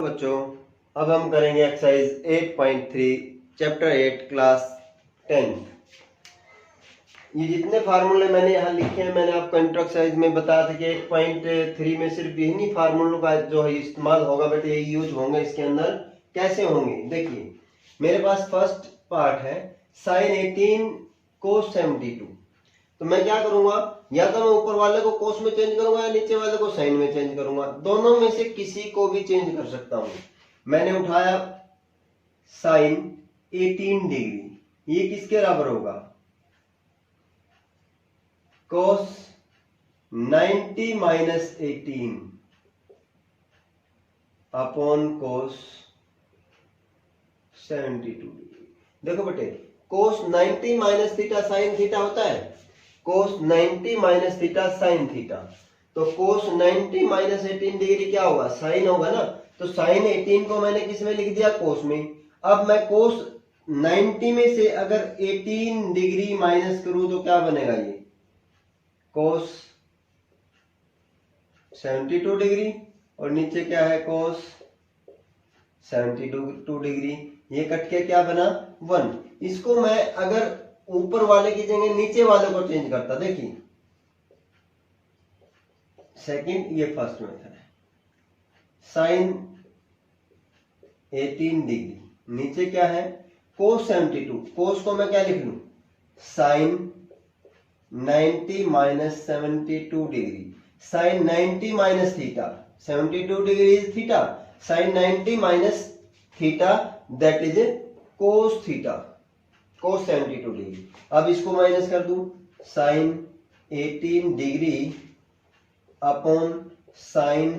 बच्चों, अब हम करेंगे एक्सरसाइज 8.3 चैप्टर 8 क्लास 10th। ये जितने फार्मूले मैंने यहाँ लिखे हैं मैंने आपको इंट्रो एक्सरसाइज में बताया था कि 8.3 में सिर्फ यही फार्मूलों का जो है इस्तेमाल होगा, बेटे ये यूज होंगे। इसके अंदर कैसे होंगे देखिए, मेरे पास फर्स्ट पार्ट है sin 18 cos 72। तो मैं क्या करूंगा, या तो मैं ऊपर वाले को कोस में चेंज करूंगा या नीचे वाले को साइन में चेंज करूंगा। दोनों में से किसी को भी चेंज कर सकता हूं। मैंने उठाया साइन 18 डिग्री, ये किसके बराबर होगा, कोस 90 माइनस 18 अपॉन कोस 72 डिग्री। देखो बेटे, कोस 90 माइनस थीटा साइन थीटा होता है, कोस 90 माइनस थीटा साइन थीटा। तो कोस 90 माइनस 18 डिग्री क्या होगा, साइन होगा ना। तो साइन 18 को मैंने किस में लिख दिया, कोस में। अब मैं कोस 90 में से अगर 18 डिग्री माइनस करूं तो क्या बनेगा, ये कोस 72 डिग्री, और नीचे क्या है कोस 72 डिग्री। ये कट के क्या बना, 1। इसको मैं अगर ऊपर वाले की जगह नीचे वाले को चेंज करता, देखिए सेकंड, ये फर्स्ट मेथड है। साइन 18 डिग्री, नीचे क्या है कोस 72। कोस को मैं क्या लिख लूं, sine 90 minus 72 degree. Sine 90 minus theta, 72 degree is theta, sine 90 minus theta that is cos theta, cos 72 degree. अब इसको माइनस कर दूं, साइन 18 डिग्री अपॉन साइन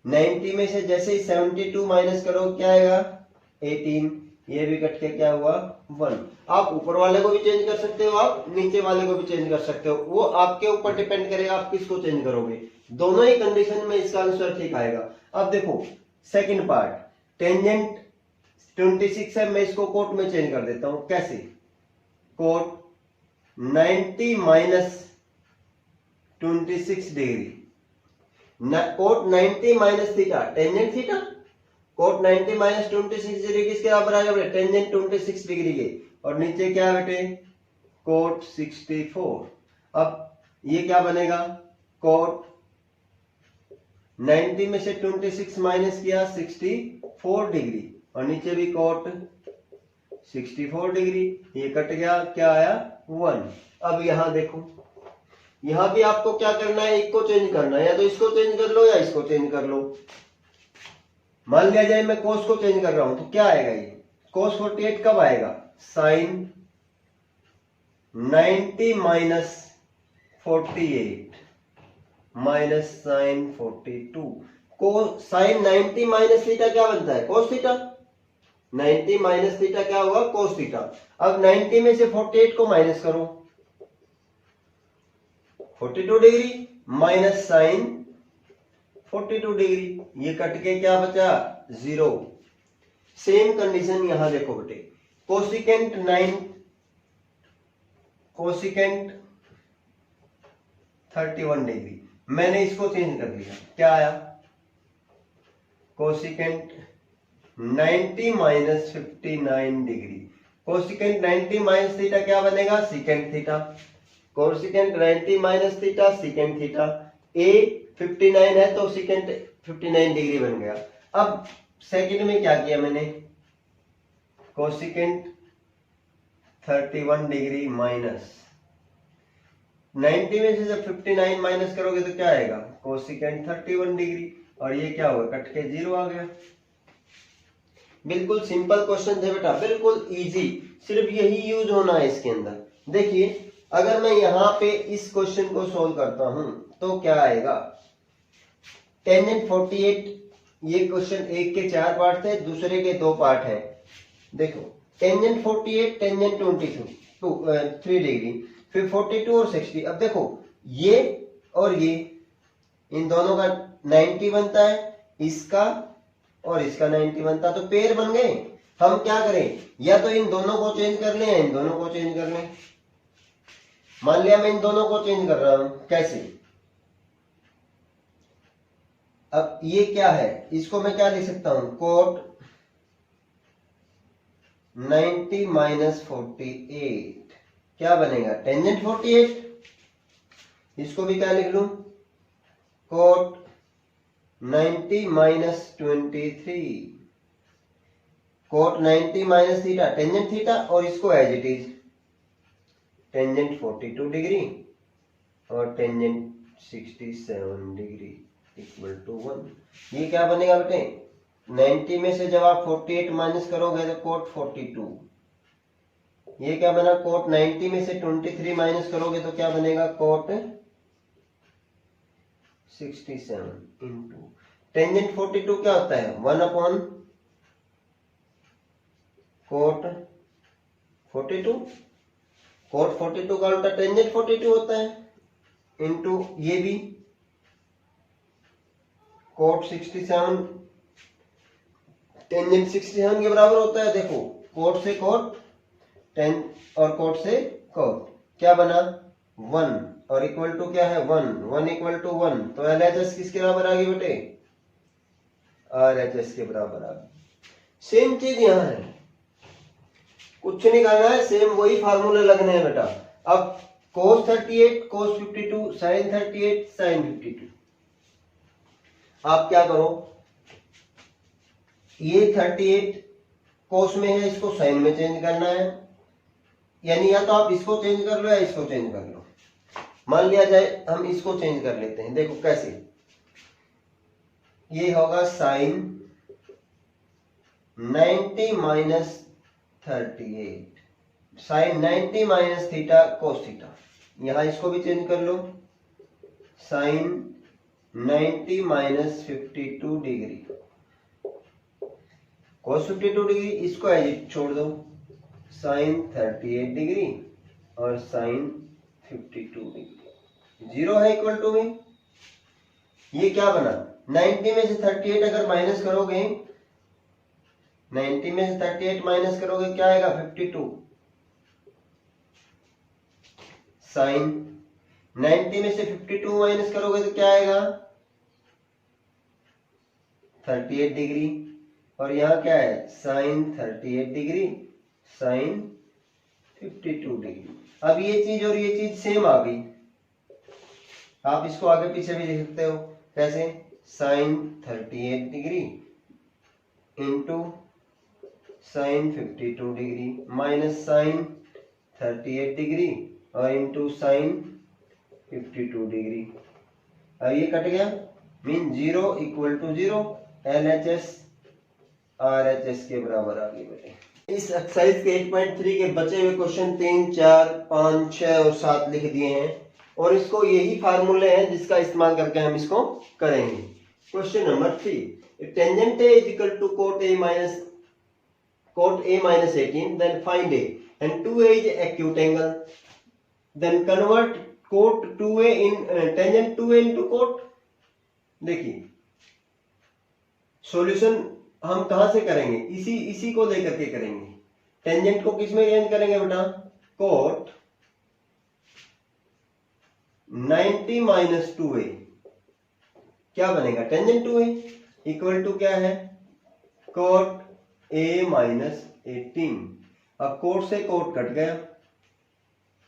90 में से जैसे ही 72 माइनस करो क्या आएगा, 18। ये भी कट के क्या हुआ, 1। आप ऊपर वाले को भी चेंज कर सकते हो, आप नीचे वाले को भी चेंज कर सकते हो, वो आपके ऊपर डिपेंड करेगा आप किसको चेंज करोगे। दोनों ही कंडीशन में इसका आंसर ठीक आएगा। अब देखो सेकंड पार्ट, टेंजेंट 26 है, मैं इसको कोट में चेंज कर देता हूं। कैसे, cot 90 minus 26 degree, cot 90 minus theta tangent theta, cot 90 minus 26 degree किसके बराबर आएगा बेटे, टेंजेंट 26 डिग्री के। और नीचे क्या है बेटे, कोट 64। अब ये क्या बनेगा, कोट 90 में से 26 माइनस किया 64 डिग्री, और नीचे भी कोट 64 डिग्री। ये कट गया, क्या आया, 1। अब यहां देखो, यहां भी आपको क्या करना है, एक को चेंज करना है, या तो इसको चेंज कर लो या इसको चेंज कर लो। मान लिया जाए मैं कोस को चेंज कर रहा हूं तो क्या आएगा, ये कोस 48 कब आएगा, साइन 90 माइनस 48 माइनस साइन 42। को साइन 90 माइनस थीटा क्या बनता है, कोस थीटा। 90 माइनस थीटा क्या होगा, कोस थीटा। अब 90 में से 48 को माइनस करो, 42 डिग्री माइनस साइन 42 डिग्री, ये कट के क्या बचा, 0। सेम कंडीशन यहां देखो बेटे, कोसिकेंट 9 कोसिकेंट 31 डिग्री, मैंने इसको चेंज कर दिया, क्या आया, cosecant 90 minus 59 degree. Cosecant 90 minus theta क्या बनेगा, secant theta. Cosecant 90 minus theta secant theta. A 59 है तो सीकेंट 59 डिग्री बन गया। अब सेकंड में क्या किया मैंने, कोसिकेंट 31 डिग्री माइनस 90 में से जब 59 माइनस करोगे तो क्या आएगा, कोसिकेंट 31 डिग्री, और ये क्या होगा, कट के 0 आ गया। बिल्कुल सिंपल क्वेश्चन है बेटा, बिल्कुल इजी, सिर्फ यही यूज होना है इसके अंदर। देखिए अगर मैं यहां पे इस क्वेश्चन को सोल्व करता हूं तो क्या आएगा, टेंजेंट 48, ये क्वेश्चन एक के 4 पार्ट थे, दूसरे के 2 पार्ट हैं। देखो टेंजेंट 48 टेंजेंट 3 डिग्री, फिर 42 और 60। अब देखो ये और ये, इन दोनों का 90 बनता है, इसका और इसका 90 बनता है, तो पेयर बन गए। हम क्या करें, या तो इन दोनों को चेंज कर लें या इन दोनों को चेंज कर लें। मान लिया मैं इन दोनों को चेंज कर रहा हूं, कैसे, अब ये क्या है, इसको मैं क्या लिख सकता हूं, कोट 90 माइनस 48 क्या बनेगा, टेंजेंट 48। इसको भी क्या लिख लूं, cot 90 minus 23, cot 90 minus theta tangent theta, और इसको as it is tangent 42 degree और टेंजेंट 67 डिग्री इक्वल टू 1। ये क्या बनेगा बेटे, 90 में से जब आप 48 माइनस करोगे तो कोट 42, ये क्या बना, कोट 90 में से 23 माइनस करोगे तो क्या बनेगा, कोट 67 इंटू टेंजेंट 42 क्या होता है, 1 अपॉन कोट 42, कोट 42 का उल्टा टेंजेंट 42 होता है, इंटू ये भी कोट 67 टेंजेंट 67 के बराबर होता है। देखो कोट से कोट टेन और कोट से कोट क्या बना 1 और इक्वल टू क्या है 1 इक्वल टू 1, तो LHS किसके बराबर आ गई बेटे, RHS के बराबर आ गई। सेम चीज यहां है, कुछ नहीं करना है, सेम वही फार्मूले लगने हैं बेटा। अब cos 38 cos 52 sin 38 sin 52, आप क्या करो, ये 38 cos में है, इसको sin में चेंज करना है, यानी या तो आप इसको चेंज कर लो या इसको चेंज कर लो। मान लिया जाए हम इसको चेंज कर लेते हैं, देखो कैसे, ये होगा sin 90 minus 38 sin 90 minus theta cos theta, यहां इसको भी चेंज कर लो, sin 90 माइनस 52 डिग्री कोस 52 डिग्री, इसको एज इट छोड़ दो, sin 38 डिग्री और sin 52 डिग्री, जीरो है इक्वल टू में। ये क्या बना, 90 में से 38 अगर माइनस करोगे, 90 में से 38 माइनस करोगे क्या आएगा 52, साइन 90 में से 52 माइनस करोगे तो क्या आएगा 38 डिग्री, और यहाँ क्या है साइन 38 डिग्री साइन 52 डिग्री। अब ये चीज और ये चीज सेम आ गई, आप इसको आगे पीछे भी लिख सकते हो, कैसे sine 38 degree into sine 52 degree minus sine 38 degree और इंटू साइन 52 डिग्री। अब ये कट गया, mean zero equal to zero, LHS RHS के बराबर आ गई बेटे। इस एक्सरसाइज के 8.3 के बचे हुए क्वेश्चन 3, 4, 5, 6 और 7 लिख दिए हैं, और इसको यही फार्मूले हैं जिसका इस्तेमाल करके हम इसको करेंगे। Question number 3, tangent A is equal to cot A minus 18, then find A, and 2A is acute angle, then convert cot 2A in tangent 2A into cot। देखिए सॉल्यूशन हम कहां से करेंगे, इसी को लेकर के करेंगे। टेंजेंट को किस में चेंज करेंगे बेटा, कोट 90 माइनस 2A क्या बनेगा टेंजेंट 2A इक्वल टू क्या है कोट A माइनस 18। अब कोट से कोट कट गया,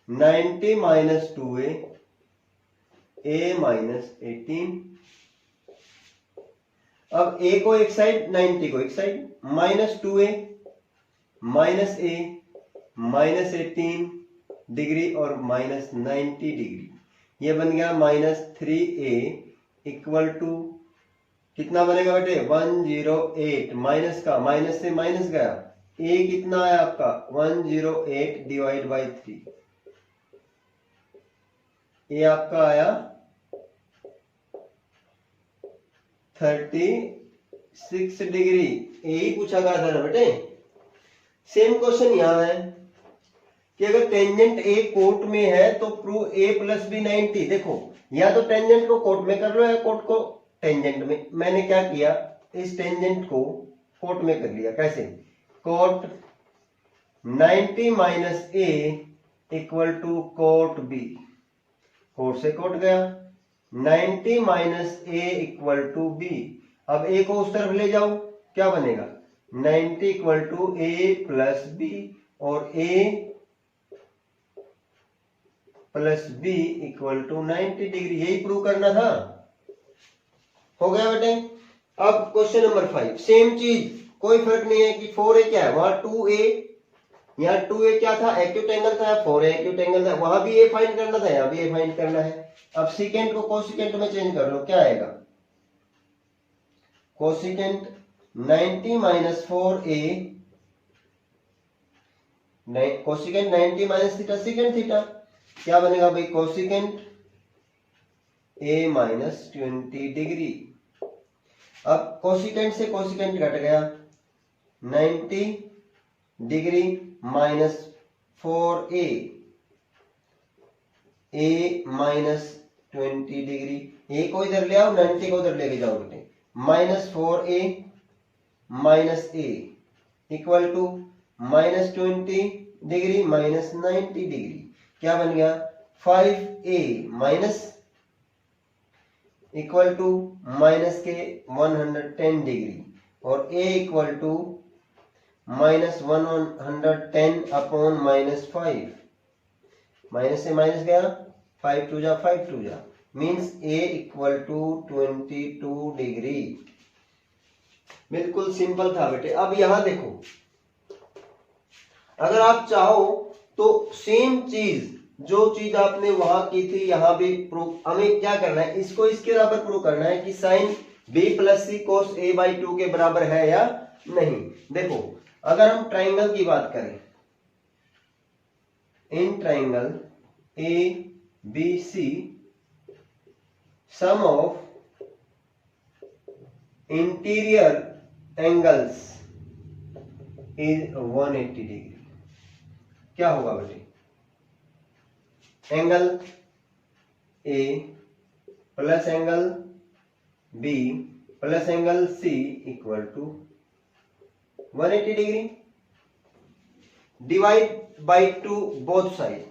90 माइनस 2A A माइनस 18। अब A को एक साइड 90 को एक side, minus 2A minus A minus 18 degree और माइनस 90 डिग्री, ये बन गया माइनस 3A इक्वल टू कितना बनेगा बेटे 108, माइनस का माइनस से माइनस गया, A कितना है आपका 108 डिवाइड बाई 3, ये आपका आया 36 डिग्री। यही पूछा गया था ना बेटे। सेम क्वेश्चन यहां है कि अगर टेंजेंट A कोट में है तो प्रूव A प्लस बी 90। देखो या तो टेंजेंट को कोट में कर लो या कोट को टेंजेंट में। मैंने क्या किया, इस टेंजेंट को कोट में कर लिया। कैसे, cot 90 minus A equal to cot B, cot से कोट गया, 90 minus A equal to B. अब ए को उस तरफ ले जाओ, क्या बनेगा 90 equal to A plus B, और A plus B equal to 90 degree. यही प्रूव करना था। हो गया बेटे। अब क्वेश्चन नंबर 5, सेम चीज, कोई फर्क नहीं है कि 4a क्या है, वहां 2a, यहाँ 2a क्या था, एक्यूट एंगल था, 4a एक्यूट एंगल था, वहां भी a फाइंड करना था, यहाँ भी a फाइंड करना है। अब सीकेंट को कोसिकेंट में चेंज कर लो, क्या आएगा cosecant 90 minus 4a, cosecant 90 minus theta secant theta, क्या बनेगा भाई कोसिकेंट a माइनस 20 डिग्री। अब कोसिकेंट से कोसिकेंट घट गया, 90 degree minus 4a, a minus 20 degree, a को इधर ले आओ, 90 को उधर लेके जाओ बेटे, minus 4a minus a equal to minus 20 degree minus 90 degree, क्या बन गया 5a minus equal to minus के 110 डिग्री, और a equal to minus 110 upon minus 5, minus से माइनस गया, 5 टू जा 5 टू जा, means a equal to 22 degree. बिल्कुल सिंपल था बेटे। अब यहां देखो, अगर आप चाहो तो सेम चीज, जो चीज आपने वहां की थी यहां भी प्रूव, हमें क्या करना है, इसको इसके बराबर प्रूव करना है कि sine b plus C cos a by 2 के बराबर है या नहीं। देखो अगर हम ट्राइंगल की बात करें, in triangle A B C sum of interior angles is 180 degree, क्या होगा बेटे, angle A plus angle B plus angle C equal to 180 degree. Divide by 2 both side,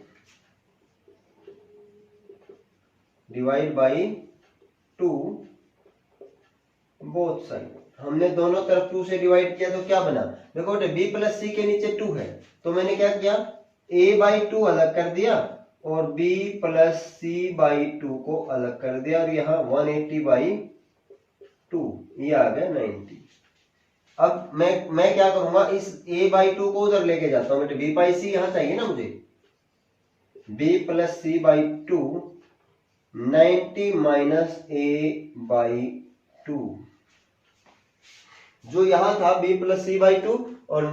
divide by 2 both side, हमने दोनों तरफ 2 से डिवाइड किया तो क्या बना, देखो बेटे b प्लस सी के नीचे 2 है, तो मैंने क्या किया a बाई 2 अलग कर दिया और b प्लस सी बाई 2 को अलग कर दिया, और यहाँ 180 बाई 2, ये आ गया 90। अब मैं क्या करूंगा, इस a बाई 2 को उधर लेके जाता हूं बेटे, b बाई सी यहां चाहिए ना मुझे, b plus C by 2 90 minus a by 2, जो यहां था b प्लस सी बाई 2 और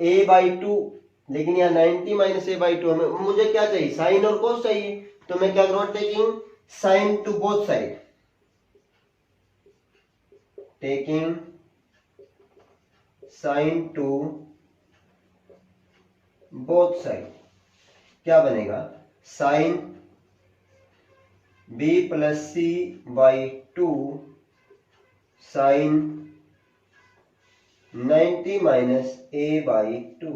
a बाई 2, लेकिन यहाँ 90 माइनस a बाई 2, मुझे क्या चाहिए साइन और कोस चाहिए, तो मैं क्या करूंगा taking sine to both side, taking sine to both side, क्या बनेगा sine b plus C by 2 sine 90 minus a by 2।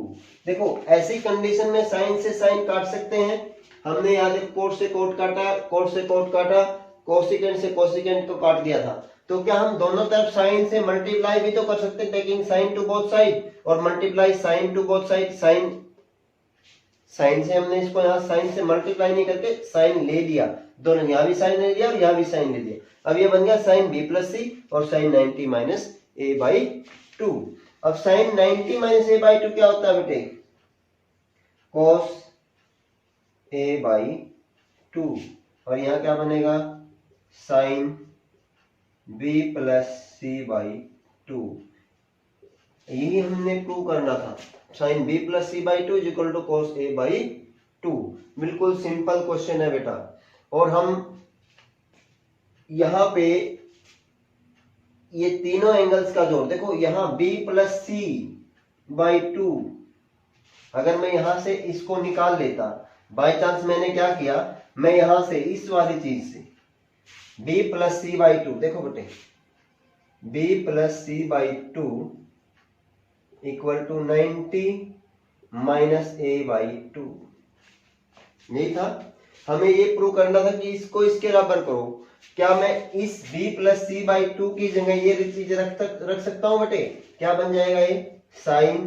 देखो ऐसी कंडीशन में साइन से साइन काट सकते हैं, हमने यहाँ कोट से कोट काटा, कोट से कोट काटा, कोसिकेंट से कोसिकेंट को काट दिया था, तो क्या हम दोनों तरफ साइन से मल्टीप्लाई भी तो कर सकते हैं, taking sine to both side और multiply sine to both side. Sine से हमने इसको यहाँ साइन से मल्टीप्लाई नहीं करके साइन ले लिया, दोनों यहाँ भी साइन ले लिया और यहाँ भी साइन ले लिया, अब ये बन गया साइन b प्लस सी और साइन 90 माइनस a बाई 2। अब साइन 90 माइनस a बाई 2 क्या होता है बेटे, cos a बाई 2, और यहाँ क्या बनेगा sine b plus C by 2। यही हमने प्रूव करना था, sine b plus C by 2 is equal to cos a by 2। बिल्कुल सिंपल क्वेश्चन है बेटा। और हम यहां पे ये तीनों एंगल्स का जोड़ देखो, यहां b प्लस सी बाई 2, अगर मैं यहां से इसको निकाल लेता, बाय चांस मैंने क्या किया, मैं यहां से इस वाली चीज से b प्लस सी बाई 2, देखो बेटे b plus C by 2 equal to 90 minus a by 2, यही था। हमें ये प्रूव करना था कि इसको इसके बराबर करो। क्या मैं इस b प्लस सी बाई 2 की जगह ये चीज रख सकता हूं बेटे? क्या बन जाएगा ये? साइन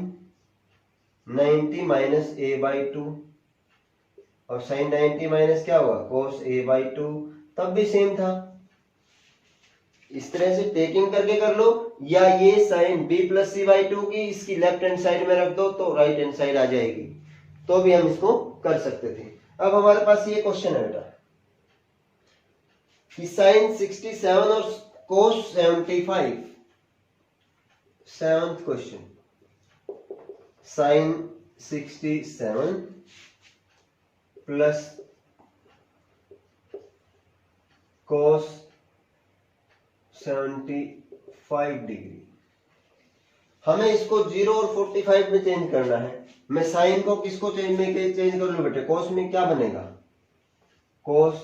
90 माइनस ए बाई 2, और साइन 90 माइनस क्या हुआ? कोस ए बाई 2, तब भी सेम था। इस तरह से टेकिंग करके कर लो, या ये sine b plus C by 2 की इसकी लेफ्ट हैंड साइड में रख दो तो राइट हैंड साइड आ जाएगी, तो भी हम इसको कर सकते थे। अब हमारे पास ये क्वेश्चन है बेटा कि साइन 67 और cos 75, seventh question, sine 67 plus cos 75 degree. हमें इसको 0 और 45 में चेंज करना है। मैं साइन को किसको चेंज कर लूं बेटे? कोस में क्या बनेगा? कोस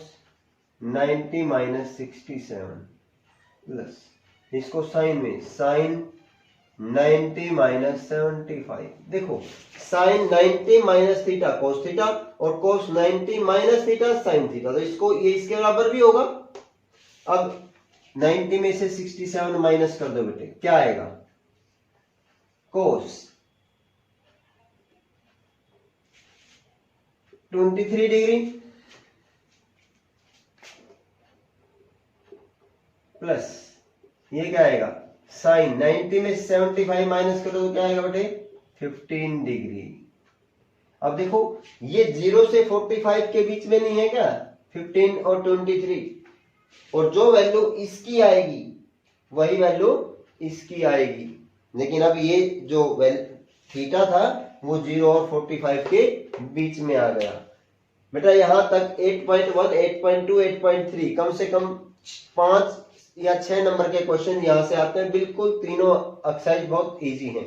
90 माइनस 67 प्लस इसको साइन में साइन 90 माइनस 75। देखो sine 90 minus theta cos theta और cos 90 minus theta sine theta, तो इसको ये इसके बराबर भी होगा। अब 90 में से 67 माइनस कर दो बेटे, क्या आएगा? कोस 23 डिग्री प्लस ये क्या आएगा? साइन 90 में 75 माइनस करो तो क्या आएगा बेटे? 15 डिग्री। अब देखो ये 0 से 45 के बीच में नहीं है क्या? 15 और 23, और जो वैल्यू इसकी आएगी वही वैल्यू इसकी आएगी। लेकिन अब ये जो थीटा था वो 0 और 45 के बीच में आ गया। बेटा यहां तक 8.1, 8.2, 8.3 कम से कम 5 या 6 नंबर के क्वेश्चन यहां से आते हैं। बिल्कुल तीनों एक्सरसाइज बहुत इजी हैं।